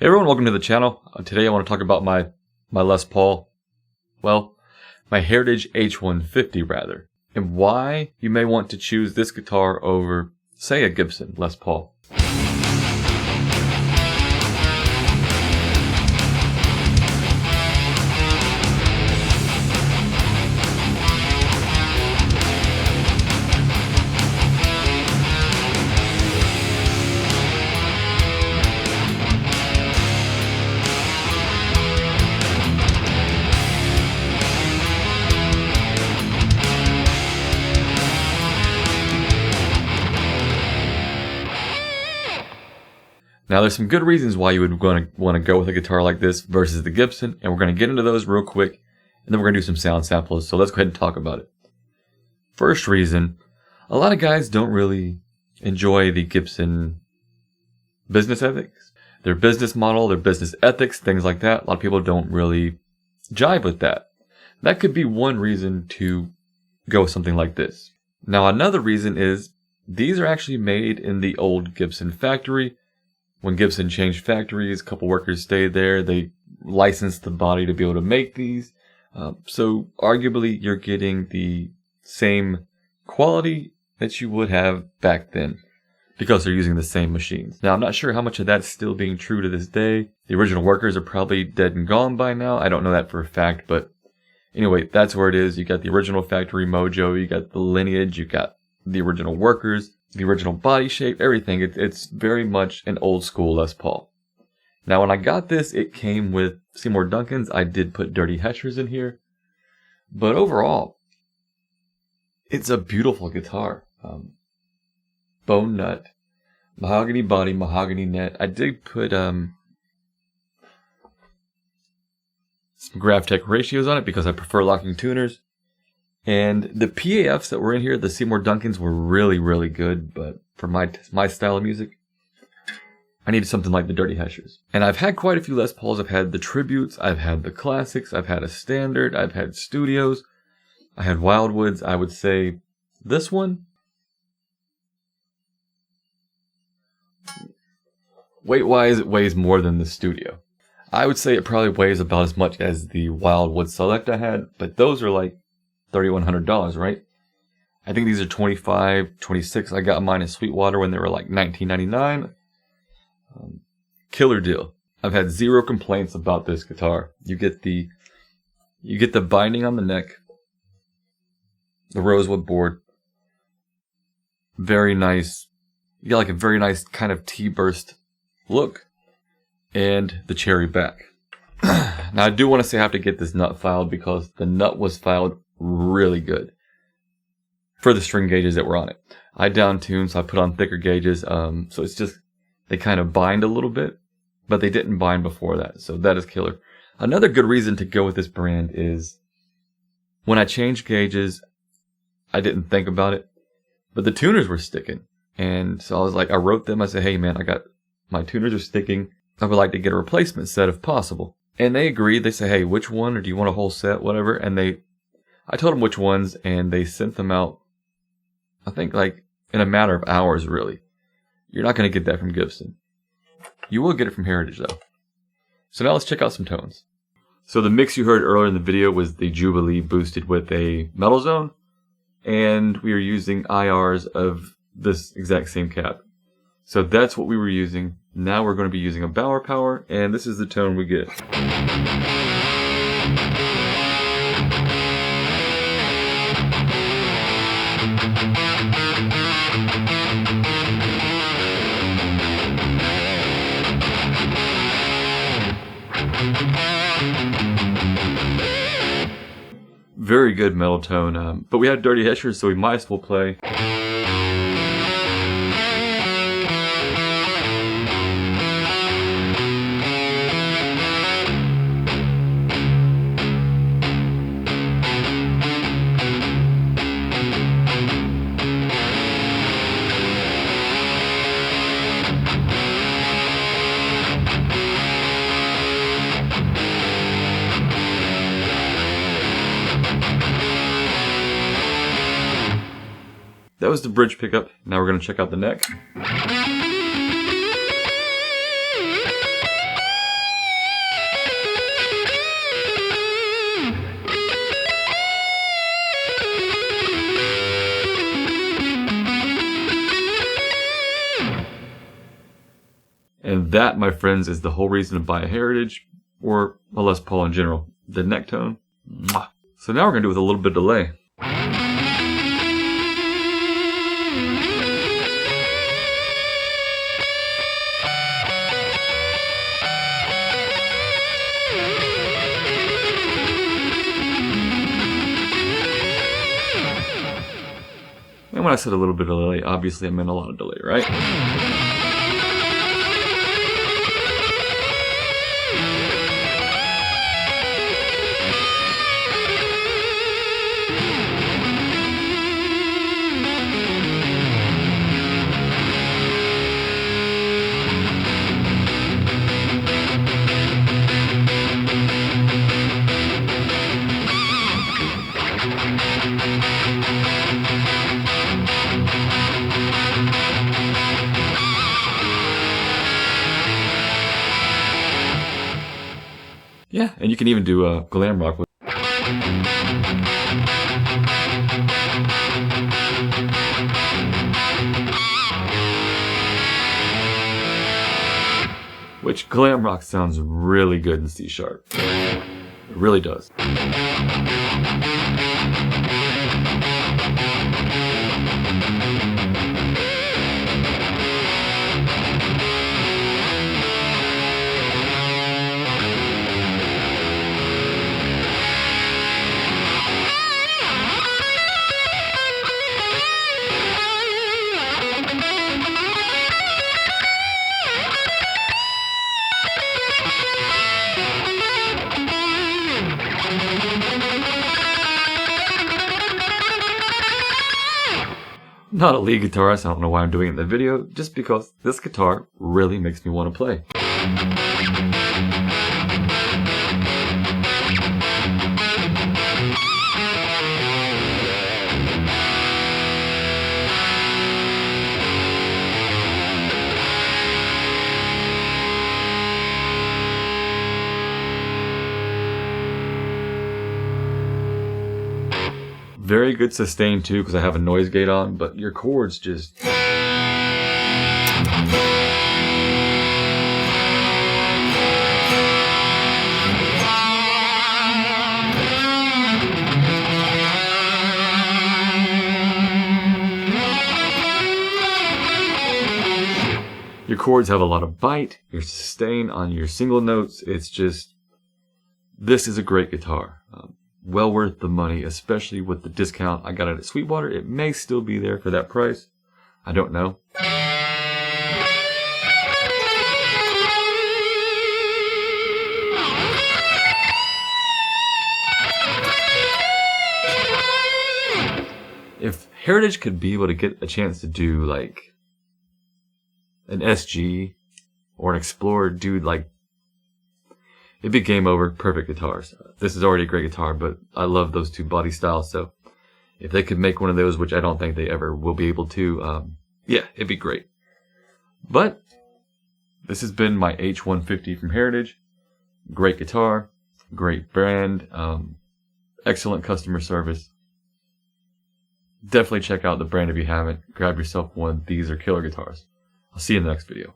Hey everyone, welcome to the channel. Today I want to talk about my Les Paul, well, my Heritage H-150 rather, and why you may want to choose this guitar over, say, a Gibson Les Paul. Now there's some good reasons why you would want to go with a guitar like this versus the Gibson, and we're going to get into those real quick, and then we're going to do some sound samples, so let's go ahead and talk about it. First reason, a lot of guys don't really enjoy the Gibson business ethics. Their business model, their business ethics, things like that. A lot of people don't really jive with that. That could be one reason to go with something like this. Now another reason is these are actually made in the old Gibson factory. When Gibson changed factories, a couple workers stayed there. They licensed the body to be able to make these. So arguably you're getting the same quality that you would have back then because they're using the same machines. Now I'm not sure how much of that's still being true to this day. The original workers are probably dead and gone by now. I don't know that for a fact, but anyway, that's where it is. You got the original factory mojo, you got the lineage, you got the original workers, the original body shape, everything. It's very much an old school Les Paul. Now when I got this, it came with Seymour Duncans. I did put dirty Heschers in here. But overall, it's a beautiful guitar. Bone nut, mahogany body, mahogany net. I did put some GravTech ratios on it because I prefer locking tuners. And the PAFs that were in here, the Seymour Duncans, were really, really good. But for my style of music, I needed something like the Dirty Heschers. And I've had quite a few Les Pauls. I've had the Tributes, I've had the Classics, I've had a Standard, I've had Studios, I had Wildwoods. I would say this one, weight-wise, it weighs more than the Studio. I would say it probably weighs about as much as the Wildwood Select I had, but those are like $3,100, right? I think these are $25, $26. I got mine in Sweetwater when they were like $19.99. Killer deal. I've had zero complaints about this guitar. You get the binding on the neck, the rosewood board. Very nice. You got like a very nice kind of T-burst look, and the cherry back. Now I do want to say I have to get this nut filed because the nut was filed really good for the string gauges that were on it. I down-tuned, so I put on thicker gauges, so it's just, they kind of bind a little bit, but they didn't bind before that, so that is killer. Another good reason to go with this brand is when I changed gauges, I didn't think about it, but the tuners were sticking, and so I was like, I wrote them, I said, hey man, my tuners are sticking, I would like to get a replacement set if possible. And they agreed. They said, hey, which one, or do you want a whole set, whatever, and I told them which ones, and they sent them out, I think, like, in a matter of hours, really. You're not going to get that from Gibson. You will get it from Heritage, though. So now let's check out some tones. So the mix you heard earlier in the video was the Jubilee boosted with a Metal Zone, and we are using IRs of this exact same cab. So that's what we were using. Now we're going to be using a Bauer Power, and this is the tone we get. Very good metal tone, but we had dirty Heschers, so we might as well play. That was the bridge pickup. Now we're going to check out the neck. That, my friends, is the whole reason to buy a Heritage or a Les Paul in general. The neck tone. Mwah. So now we're going to do it with a little bit of delay. And when I said a little bit of delay, obviously I meant a lot of delay, right? Yeah, and you can even do glam rock with. Which glam rock sounds really good in C sharp. It really does. Not a lead guitarist, I don't know why I'm doing it in the video, just because this guitar really makes me want to play. Very good sustain too, because I have a noise gate on, but your chords just... Your chords have a lot of bite, your sustain on your single notes. It's just... This is a great guitar. Well worth the money, especially with the discount I got it at Sweetwater. It may still be there for that price. I don't know. If Heritage could be able to get a chance to do like an SG or an Explorer, dude, like, it'd be game over. Perfect guitars. This is already a great guitar, but I love those two body styles. So if they could make one of those, which I don't think they ever will be able to, yeah, it'd be great. But this has been my H-150 from Heritage. Great guitar, great brand, excellent customer service. Definitely check out the brand if you haven't. Grab yourself one. These are killer guitars. I'll see you in the next video.